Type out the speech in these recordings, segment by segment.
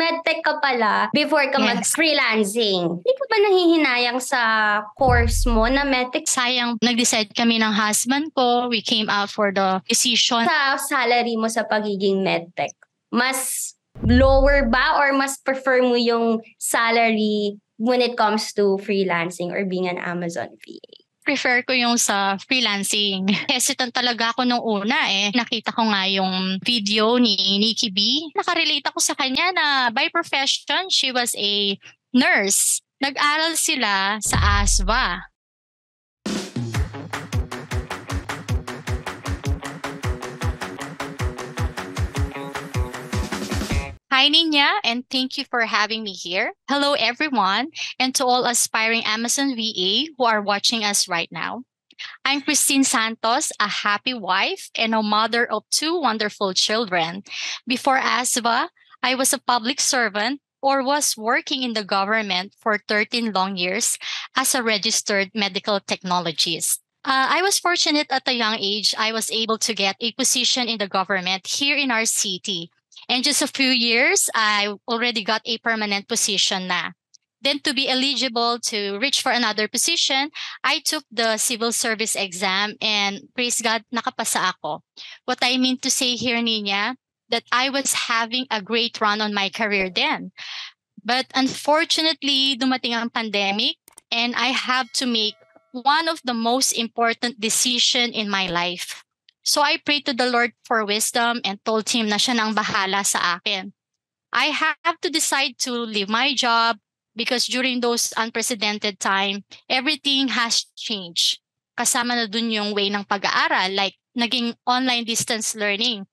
medtech ka pala before ka Yes. mag-freelancing. Hindi ka ba nahihinayang sa course mo na medtech? Sayang, nag-decide kami ng husband ko. We came out for the decision. Sa salary mo sa pagiging medtech, mas lower ba or mas prefer mo yung salary when it comes to freelancing or being an Amazon VA? Prefer ko yung sa freelancing. Hesitant talaga ako nung una eh. Nakita ko nga yung video ni Nikki B. Nakarelate ako sa kanya na by profession, she was a nurse. Nag-aral sila sa ASVA. Hi, Ninya, and thank you for having me here. Hello, everyone, and to all aspiring Amazon VA who are watching us right now. I'm Christine Santos, a happy wife and a mother of 2 wonderful children. Before ASVA, I was a public servant or was working in the government for 13 long years as a registered medical technologist. I was fortunate at a young age, I was able to get a position in the government here in our city. And just a few years, I already got a permanent position na. Then to be eligible to reach for another position, I took the civil service exam and praise God, nakapasa ako. What I mean to say here, Nina, that I was having a great run on my career then. But unfortunately, dumating ang pandemic and I have to make one of the most important decision in my life. So I prayed to the Lord for wisdom and told Him na siya nang bahala sa akin. I have to decide to leave my job because during those unprecedented time, everything has changed. Kasama na dun yung way ng pag-aaral, like naging online distance learning.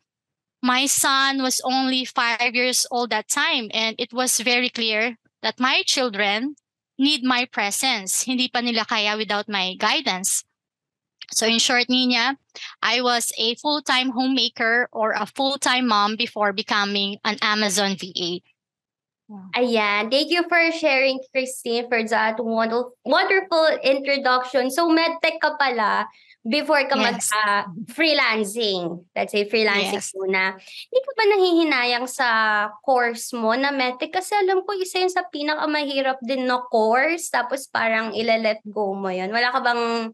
My son was only 5 years old that time and it was very clear that my children need my presence. Hindi pa nila kaya without my guidance. So in short, Nina, I was a full-time homemaker or a full-time mom before becoming an Amazon VA. Ayan. Thank you for sharing, Christine, for that wonderful introduction. So, medtech ka pala before ka Yes. freelancing. Let's say freelancing Yes. muna. Hindi ka ba nahihinayang sa course mo na medtech? Kasi alam ko isa yun sa pinakamahirap din na course. Tapos parang ila-let go mo yun. Wala ka bang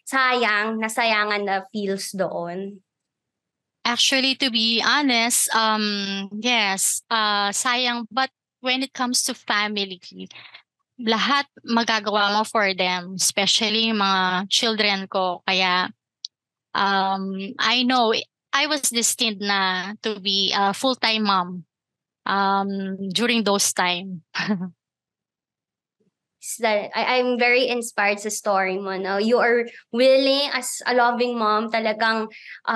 nasayangan na feels doon? Actually, to be honest, yes, sayang. But when it comes to family, lahat magagawa mo for them, especially yung mga children ko. Kaya, I know I was destined na to be a full-time mom during those time. That I'm very inspired sa story mo. No? You are willing, as a loving mom, talagang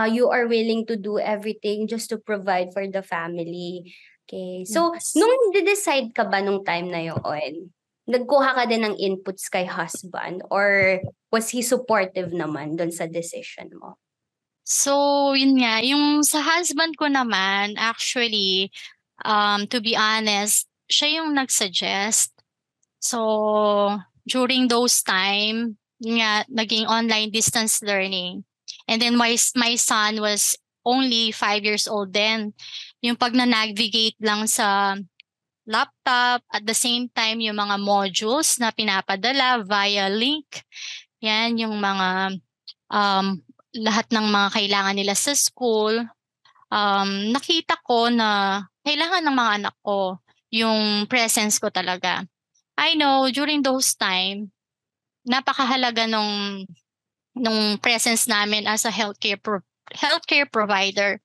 you are willing to do everything just to provide for the family. Okay. So, Yes. nung decide ka ba nung time na yun, nagkuha ka din ng inputs kay husband or was he supportive naman dun sa decision mo? So, yun nga, yung sa husband ko naman, actually, to be honest, siya yung nag-suggest. So, during those time, yun nga, naging online distance learning. And then my son was only 5 years old then. Yung pag na-navigate lang sa laptop, at the same time, yung mga modules na pinapadala via link. Yan, yung mga lahat ng mga kailangan nila sa school. Nakita ko na kailangan ng mga anak ko yung presence ko talaga. I know during those time, napakahalaga nung presence namin as a healthcare provider.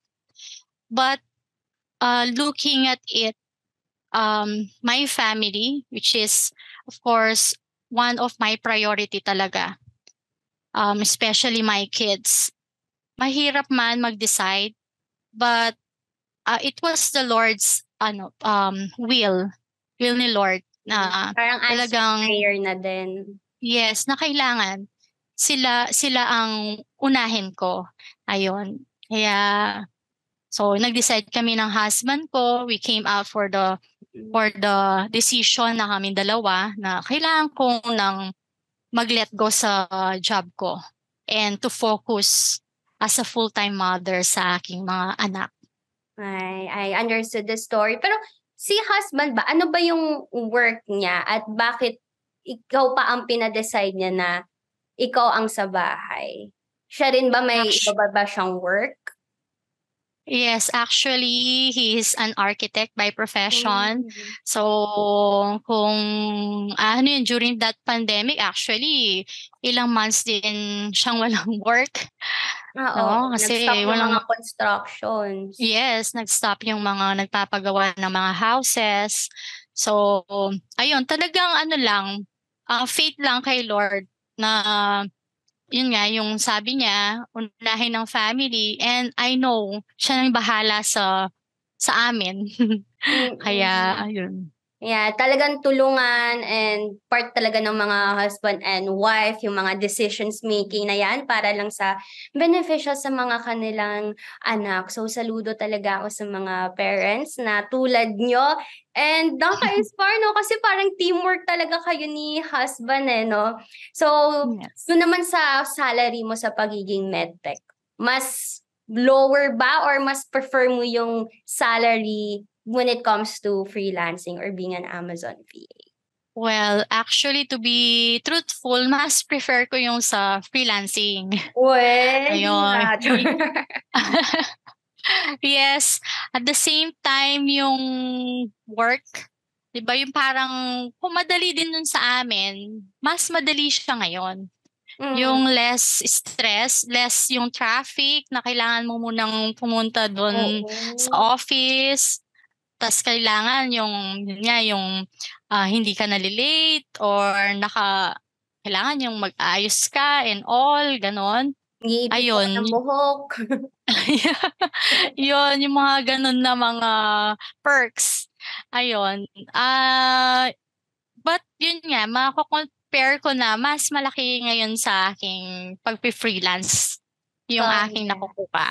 But looking at it, my family, which is of course one of my priority talaga, especially my kids, mahirap man mag-decide, but it was the Lord's will ni Lord na Parang answer talagang prayer na din. yes, na kailangan sila ang unahin ko. Ayun. Kaya so nag-decide kami ng husband ko. We came out for the decision na kaming dalawa na kailangan ko nang mag-let go sa job ko and to focus as a full-time mother sa aking mga anak. I understood the story. Pero si husband ba, ano ba yung work niya at bakit ikaw pa ang pinadecide niya na ikaw ang sa bahay? Siya rin ba may iba ba siyang work? Yes, actually, he is an architect by profession. Mm. So, kung ano yun, during that pandemic, actually, ilang months din siyang walang work. Oo, No? nag-stop Kasi yung mga walang, constructions. yes, nag-stop yung mga nagpapagawa ng mga houses. So, ayun, talagang ano lang, faith lang kay Lord na yun nga, yung sabi niya, unahin ng family and I know siya nang bahala sa amin. Kaya, Mm. ayun. Yeah, talagang tulungan and part talaga ng mga husband and wife, yung mga decisions making na yan para lang sa beneficial sa mga kanilang anak. So, saludo talaga ako sa mga parents na tulad nyo. And nakaka-inspire, no? Kasi parang teamwork talaga kayo ni husband, eh, no? So, Yes. yun naman sa salary mo sa pagiging medtech, mas lower ba or mas prefer mo yung salary when it comes to freelancing or being an Amazon VA? Well, actually, to be truthful, mas prefer ko yung sa freelancing. Well, Ayun. nga. Yes. At the same time, yung work, di ba yung parang kung madali din nun sa amin, mas madali siya ngayon. Mm, Yung less stress, less yung traffic na kailangan mo munang pumunta doon oo. sa office. Tas kailangan yun nga, yung hindi ka nalilate or kailangan yung mag-ayos ka and all, ganon. Nag-iipit ka pa ng Ayun, buhok. yun, yung mga ganon na mga perks. Ayun. But yun nga, mako-compare ko na mas malaki ngayon sa aking pagpi-freelance yung aking Correct. nakukuha.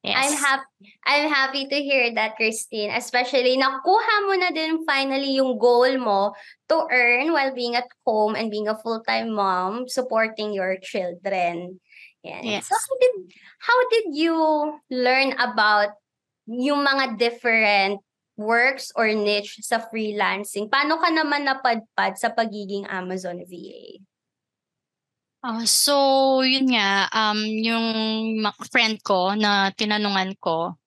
I'm Yes. happy I'm happy to hear that, Christine. Especially nakuha mo na din finally yung goal mo to earn while being at home and being a full-time mom, supporting your children. Yan. So Yes. how did you learn about yung mga different works or niche sa freelancing? Paano ka naman napadpad sa pagiging Amazon VA? So yun nga, yung friend ko na tinanungan ko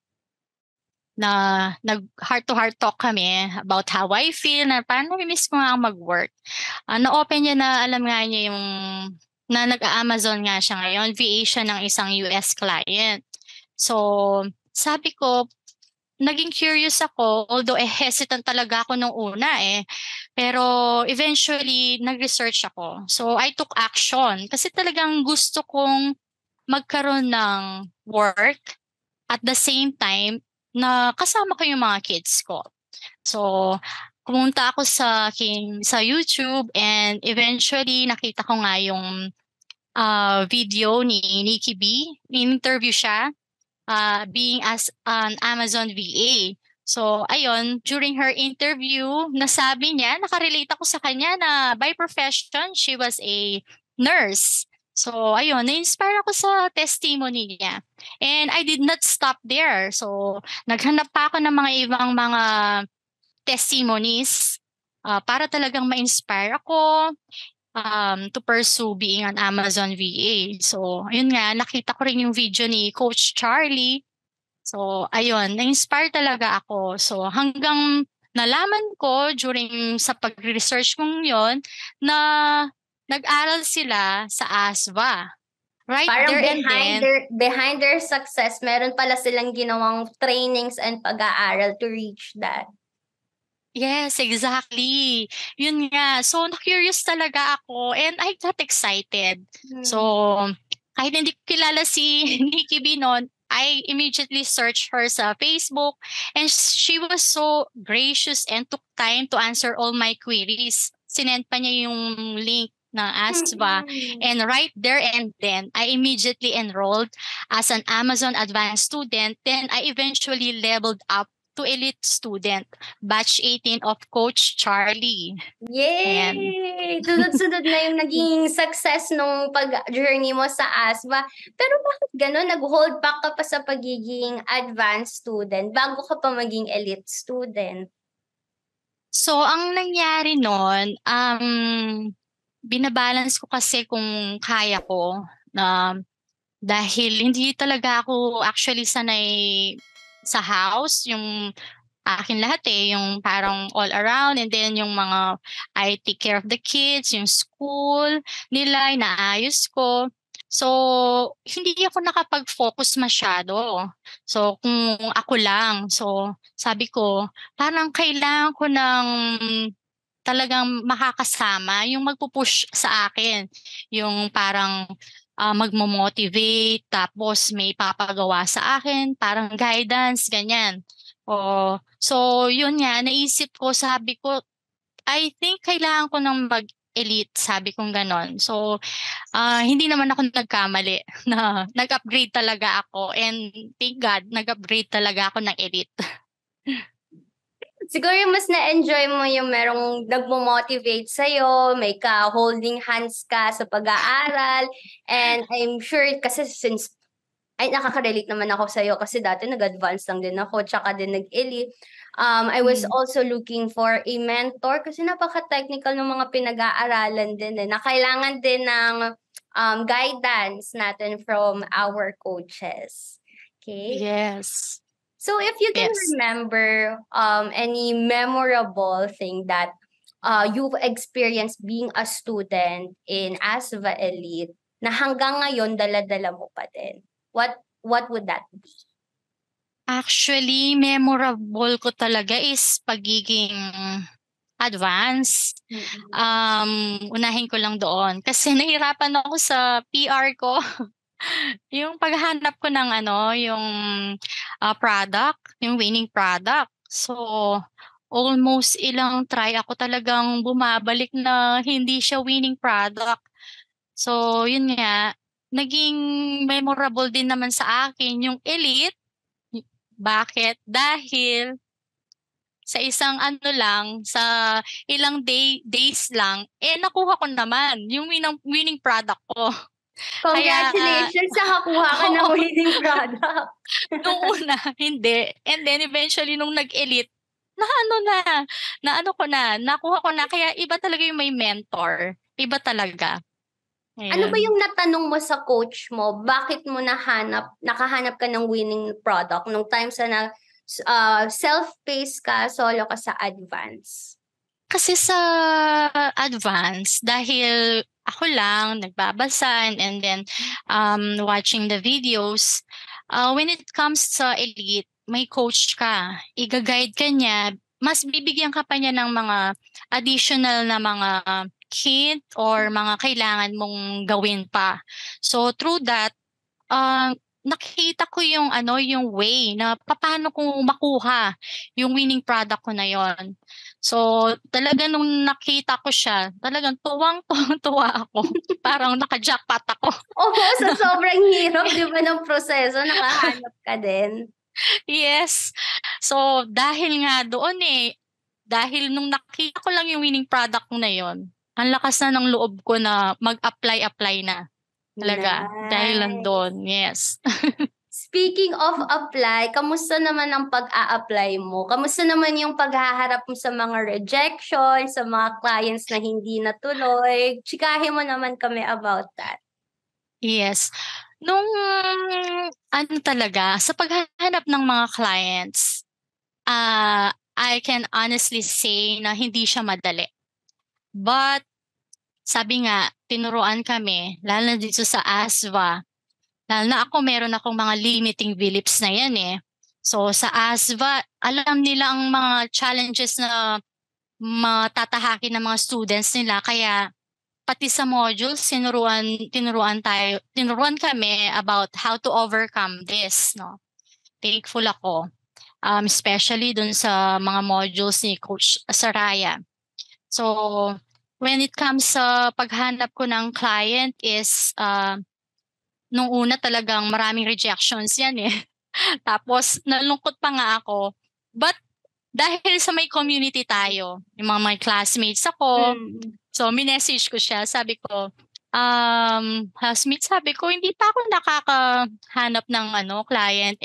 na nag-heart to heart talk kami about how I feel na parang nami-miss ko nga mag-work. Na-open niya na alam nga niya yung na nag-a-Amazon nga siya ngayon, VA siya ng isang US client. So, sabi ko, naging curious ako, although hesitant talaga ako nung una eh. Pero eventually, nag-research ako. So, I took action kasi talagang gusto kong magkaroon ng work at the same time na kasama ko yung mga kids ko. So, pumunta ako sa YouTube and eventually nakita ko nga yung video ni Nikki B. In-interview siya being as an Amazon VA. So, ayun, during her interview, nasabi niya, nakarelate ako sa kanya na by profession, she was a nurse. So, ayun, na-inspire ako sa testimony niya. And I did not stop there. So, naghanap pa ako ng mga ibang mga testimonies para talagang ma-inspire ako to pursue being an Amazon VA. So, ayun nga, nakita ko rin yung video ni Coach Charlie. So, ayun, na-inspire talaga ako. So, hanggang nalaman ko during sa pag-research kong yon na nag-aral sila sa ASVA. Right Parang there and then, behind their success, meron pala silang ginawang trainings and pag-aaral to reach that. yes, exactly. Yun nga. So, na-curious talaga ako and I got excited. So, Hmm. kahit hindi ko kilala si Nikki B noon, I immediately searched her sa Facebook and she was so gracious and took time to answer all my queries. Sinend pa niya yung link ng ASVA Mm. and right there and then, I immediately enrolled as an Amazon Advanced student. Then, I eventually leveled up to elite student, batch 18 of Coach Charlie. Ayan. Yay! Sunod-sunod na yung naging success nung pag-journey mo sa ASVA. Pero bakit gano'n? Nag-hold back ka pa sa pagiging advanced student bago ka pa maging elite student? So, ang nangyari nun, binabalance ko kasi kung kaya ko na dahil hindi talaga ako actually sanay sa house, yung akin lahat yung parang all around and then yung mga I take care of the kids, yung school nila, inaayos ko. So, hindi ako nakapag-focus masyado. So, kung ako lang, so sabi ko, parang kailangan ko ng talagang makakasama, yung magpupush sa akin, yung parang magmo-motivate, tapos may papagawa sa akin, parang guidance, ganyan. So yun nga, naisip ko, sabi ko, I think kailangan ko ng mag-elite, sabi kong ganon. So, hindi naman ako nagkamali na nag-upgrade talaga ako and thank God, nag-upgrade talaga ako ng elite. Siguro yung mas na-enjoy mo yung merong nagmo-motivate sa'yo, may ka-holding hands ka sa pag-aaral, and I'm sure kasi since ay nakaka-relate naman ako sa'yo kasi dati nag-advance lang din ako tsaka din nag-elite. I was Mm. also looking for a mentor kasi napaka-technical ng mga pinag-aaralan din na kailangan din ng guidance natin from our coaches. Okay? Yes. So if you can Yes. remember any memorable thing that you've experienced being a student in ASVA Elite na hanggang ngayon dala-dala mo pa din, what would that be? Actually, memorable ko talaga is pagiging advance. Mm. Unahin ko lang doon. Kasi nahirapan ako sa PR ko. Yung paghahanap ko ng yung product, yung winning product. So, almost ilang try ako talagang bumabalik na hindi siya winning product. So, yun nga, naging memorable din naman sa akin yung elite. Bakit? Dahil sa isang lang, sa ilang days lang, nakuha ko naman yung winning product ko. Kaya, Congratulations sa nakuha ka ng oo, winning product. nung una, hindi. And then eventually, nung nag-elite, nakuha ko na. Kaya iba talaga yung may mentor. Iba talaga. Ano ba Ayun. yung natanong mo sa coach mo? Bakit mo nakahanap ka ng winning product nung times na self-paced ka, solo ka sa advance? Kasi sa advance, dahil ako lang nagbabasa and then watching the videos, when it comes sa elite, may coach ka, i-guide ka niya, mas bibigyan ka pa niya ng mga additional na mga hint or mga kailangan mong gawin pa. So through that, nakita ko yung yung way na paano ko makuha yung winning product ko na yon. So, talaga nung nakita ko siya, talagang tuwang-tuwa ako. Parang naka-jackpot ako. Oo, sa sobrang hirap 'di ba ng proseso nakahanap ka din? Yes. So, dahil nga doon dahil nung nakita ko lang yung winning product ko na yon, ang lakas na ng loob ko na mag-apply na. Talaga. Dahil lang Nice. doon, yes. Speaking of apply, kamusta naman ang pag-a-apply mo? Kamusta naman yung paghaharap mo sa mga rejection, sa mga clients na hindi natuloy? Tsikahin mo naman kami about that. Yes. Nung talaga, sa paghahanap ng mga clients, I can honestly say na hindi siya madali. But sabi nga, tinuruan kami, lalo na dito sa ASVA, lalo na ako meron akong mga limiting beliefs na yan So sa ASVA, alam nila ang mga challenges na matatahakin ng mga students nila. Kaya pati sa modules, tinuruan kami about how to overcome this, no? Thankful ako. Especially dun sa mga modules ni Coach Saraya. So, when it comes sa paghanap ko ng client is, nung una talagang maraming rejections yan Tapos, nalungkot pa nga ako. But, dahil sa may community tayo, yung mga my classmates ako, Mm. so minessage ko siya, sabi ko, housemate, sabi ko, hindi pa ako nakakahanap ng client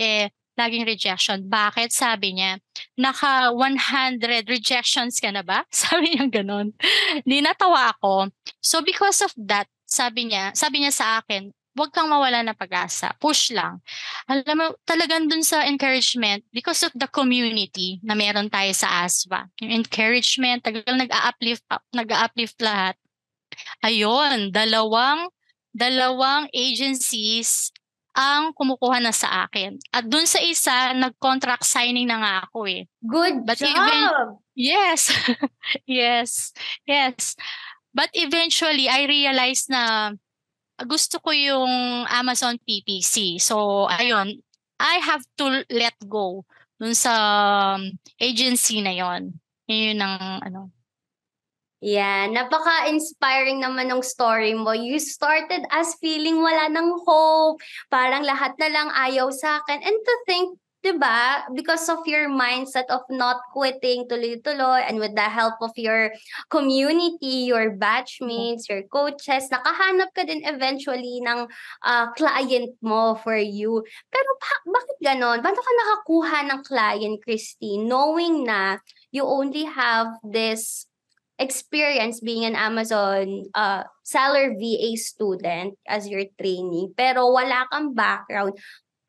laging rejection. Bakit? Sabi niya, naka 100 rejections ka na ba? Sabi niya ganon. Di natawa ako. So because of that, sabi niya sa akin, huwag kang mawala ng pag-asa. Push lang. Alam mo, talagang dun sa encouragement, because of the community na meron tayo sa ASWA, yung encouragement, talagang nag-uplift lahat. Ayun, dalawang agencies ang kumukuha na sa akin. At dun sa isa, nag-contract signing na nga ako eh. Good But job! yes, yes, yes. But eventually, I realized na gusto ko yung Amazon PPC. So, ayun, I have to let go dun sa agency na yon. Yun ang ano. Yeah, napaka-inspiring naman ng story mo. You started as feeling wala ng hope, parang lahat na lang ayaw sa akin. And to think, 'di ba, because of your mindset of not quitting, tuloy-tuloy, and with the help of your community, your batchmates, your coaches, nakahanap ka din eventually ng client mo for you. Pero bakit ganon? Paano ka nakakuha ng client, Christine, knowing na you only have this experience being an Amazon seller VA student as your training, pero wala kang background.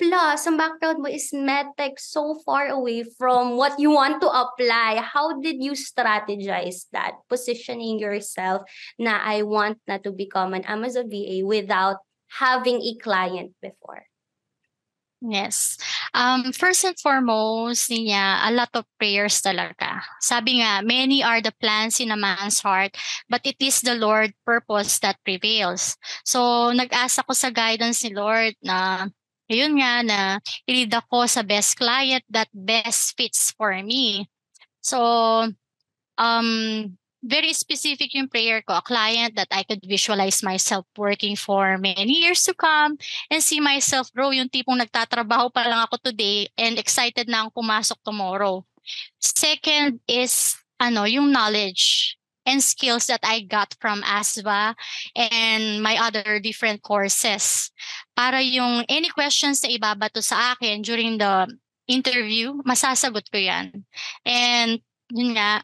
Plus, ang background mo is medtech, so far away from what you want to apply. How did you strategize that? Positioning yourself na I want na to become an Amazon VA without having a client before. Yes. First and foremost, niya, a lot of prayers talaga. Sabi nga, many are the plans in a man's heart, but it is the Lord purpose that prevails. So, nag-asa ko sa guidance ni Lord na, ayun nga, na i-lead ako sa best client that best fits for me. So, very specific yung prayer ko, a client that I could visualize myself working for many years to come and see myself grow, yung tipong nagtatrabaho pa lang ako today and excited na akong pumasok tomorrow. Second is yung knowledge and skills that I got from ASVA and my other different courses. Para yung any questions na ibabato sa akin during the interview, masasagot ko yan. And yun nga,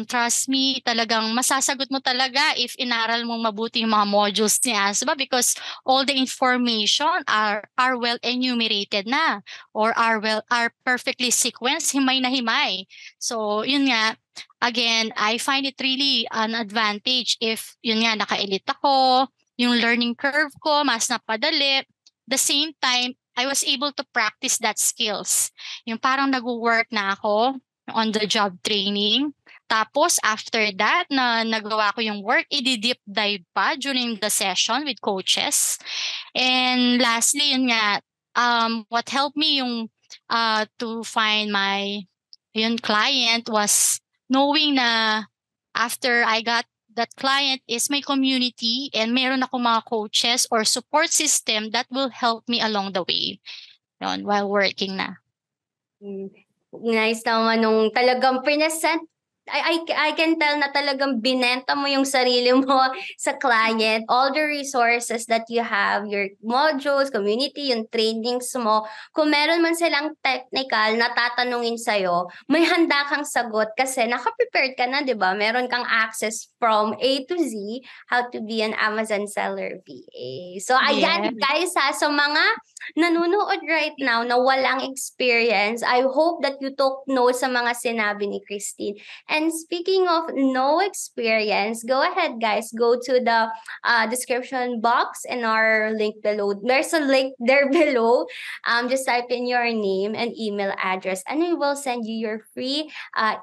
trust me, talagang masasagot mo talaga if inaral mong mabuti yung mga modules ni ASVA because all the information are well enumerated na or are perfectly sequenced, himay na himay. So, yun nga, again, I find it really an advantage if yun nga, naka-elite ako, yung learning curve ko, mas napadali. The same time, I was able to practice that skills. Yung parang nag-work na ako on the job training. Tapos, after that, na nagawa ko yung work, i-deep dive pa during the session with coaches. And lastly, yun nga, what helped me yung to find my client was knowing na after I got that client is my community and meron ako mga coaches or support system that will help me along the way while working na. Nice naman nung talagang present. I can tell na talagang binenta mo yung sarili mo sa client, all the resources that you have, your modules, community, yung trainings mo. Kung meron man silang technical na tatanungin sa'yo, may handa kang sagot kasi naka-prepared ka na, di ba? Meron kang access from A to Z, how to be an Amazon seller VA. So, ayan guys ha, sa mga nanonood right now na walang experience, I hope that you took notes sa mga sinabi ni Christine. And speaking of no experience, go ahead guys, go to the description box and our link below. There's a link there below. Just type in your name and email address and we will send you your free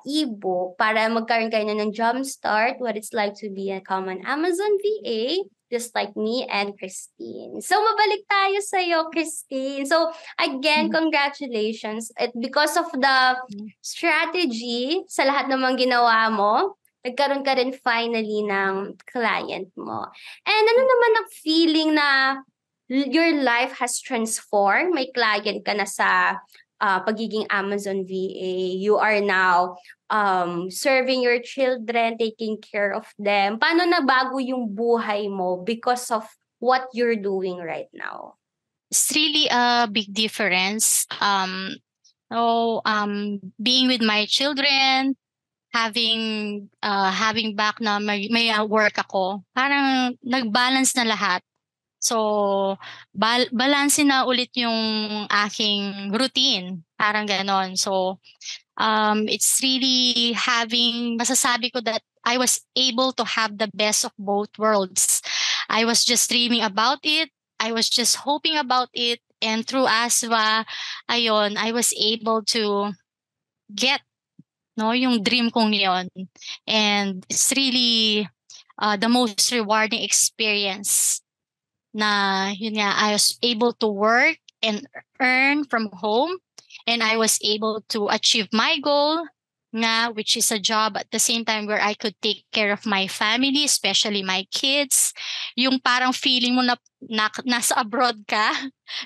ebook para magkaroon kayo ng jumpstart what it's like to be a common Amazon VA, just like me and Christine. So, mabalik tayo sa'yo, Christine. So, again, congratulations. Because of the strategy sa lahat namang ginawa mo, nagkaroon ka rin finally ng client mo. And ano naman ang feeling na your life has transformed? May client ka na sa pagiging Amazon VA. You are now serving your children, taking care of them. Paano nabago yung buhay mo because of what you're doing right now? it's really a big difference. Being with my children, having back na may work ako, parang nag-balance na lahat. So, balanse na ulit yung aking routine. Parang ganon. So, it's really masasabi ko that I was able to have the best of both worlds. I was just dreaming about it. I was just hoping about it. And through ASWA, ayon, I was able to get no yung dream kong yon. And it's really the most rewarding experience na yun nga, I was able to work and earn from home, and I was able to achieve my goal nga, which is a job at the same time where I could take care of my family, especially my kids. Yung parang feeling mo na nasa abroad ka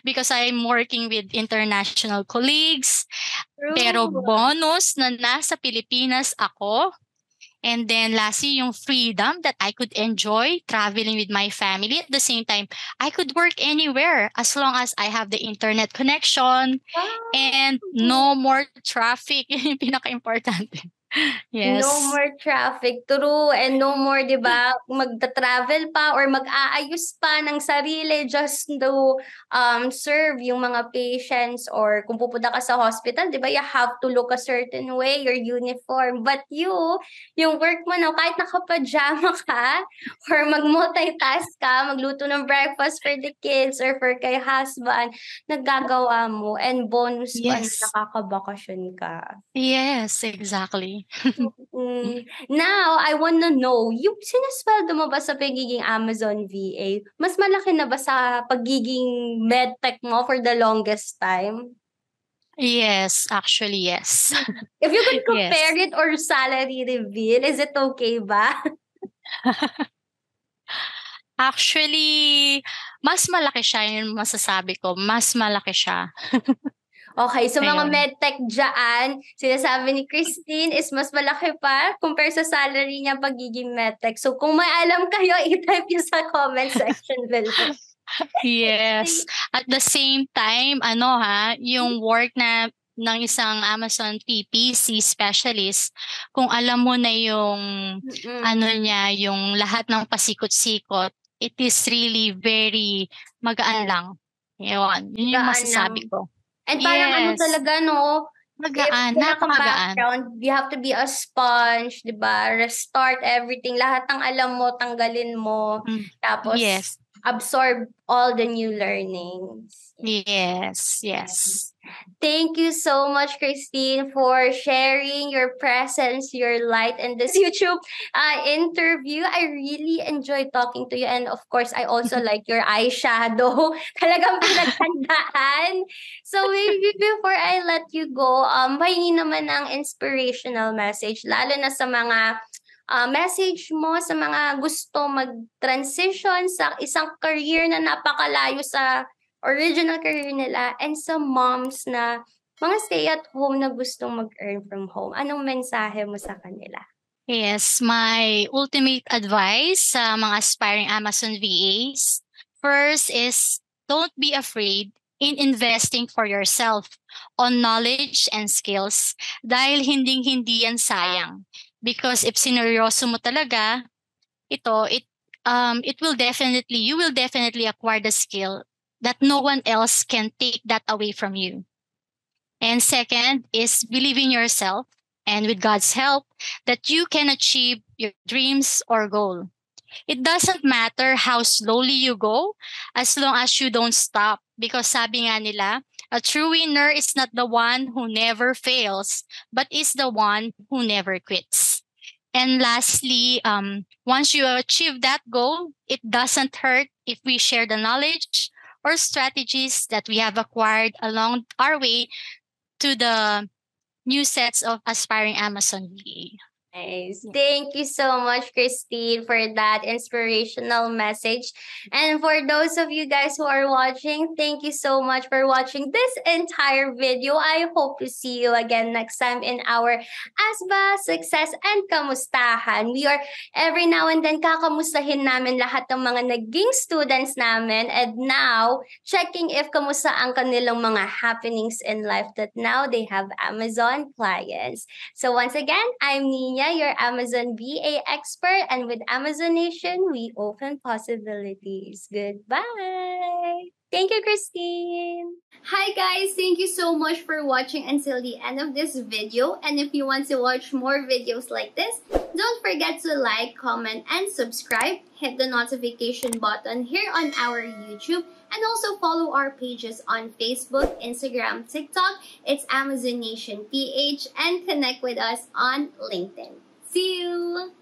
because I'm working with international colleagues. Pero True. bonus na nasa Pilipinas ako. And then lastly, yung freedom that I could enjoy traveling with my family. At the same time, I could work anywhere as long as I have the internet connection and no more traffic. Yun yung pinaka-importante. No Yes. more traffic, true. And no more, di ba, magta-travel pa or mag-aayos pa ng sarili just to serve yung mga patients, or kung pupunta ka sa hospital, di ba, you have to look a certain way, your uniform. But yung work mo na, kahit nakapajama ka or mag-multitask ka, magluto ng breakfast for the kids or for kay husband, naggagawa mo. And bonus pa na Yes. nakakabakasyon ka. Yes, exactly. Now, I wanna know, yung sinusweldo mo ba sa pagiging Amazon VA, mas malaki na ba sa pagiging medtech mo for the longest time? Yes, actually, yes. If you could compare Yes. it or salary reveal, is it okay ba? Actually, mas malaki siya, yun masasabi ko. Mas malaki siya. Okay, so mga Ayun. medtech dyan, sinasabi ni Christine is mas malaki pa compare sa salary niya pagiging medtech. So kung may alam kayo, i-type nyo sa comment section below. Yes. At the same time, yung work ng isang Amazon PPC specialist, kung alam mo na yung niya, yung lahat ng pasikot-sikot, it is really very magaan lang. Yun yung Gaan lang. masasabi ko. And parang Yes. talaga, no? Magaan, If wala kang napakagaan. background, you have to be a sponge, di ba? Restart everything. Lahat ng alam mo, tanggalin mo. Tapos, Yes. absorb all the new learnings. Yes, yes. Thank you so much, Christine, for sharing your presence, your light in this YouTube interview. I really enjoyed talking to you. And of course, I also like your eyeshadow. Talagang pinagtandaan. So maybe before I let you go, pahingi naman ng inspirational message, lalo na sa mga message mo sa mga gusto mag-transition sa isang career na napakalayo sa original career nila, and sa moms na mga stay-at-home na gustong mag-earn from home. Anong mensahe mo sa kanila? Yes, my ultimate advice sa mga aspiring Amazon VAs, first is don't be afraid in investing for yourself on knowledge and skills dahil hindi yan sayang. Because if sineryoso mo talaga, you will definitely acquire the skill that no one else can take that away from you. And second is believe in yourself, and with God's help, that you can achieve your dreams or goal. It doesn't matter how slowly you go, as long as you don't stop. Because sabi nga nila, a true winner is not the one who never fails, but is the one who never quits. And lastly, once you achieve that goal, it doesn't hurt if we share the knowledge or strategies that we have acquired along our way to the new sets of aspiring Amazon VA. Nice. Yeah. Thank you so much, Christine, for that inspirational message. And for those of you guys who are watching, thank you so much for watching this entire video. I hope to see you again next time in our ASBA Success and Kamustahan. We are every now and then kakamustahin namin lahat ng mga naging students namin, and now checking if kamusta ang kanilang mga happenings in life that now they have Amazon clients. So once again, I'm Nina, your Amazon VA expert, and with Amazon Nation, we open possibilities. Goodbye. Thank you, Christine. Hi guys, thank you so much for watching until the end of this video. And if you want to watch more videos like this, don't forget to like, comment, and subscribe. Hit the notification button here on our YouTube, and also follow our pages on Facebook, Instagram, TikTok. It's Amazon Nation PH, and connect with us on LinkedIn. See you!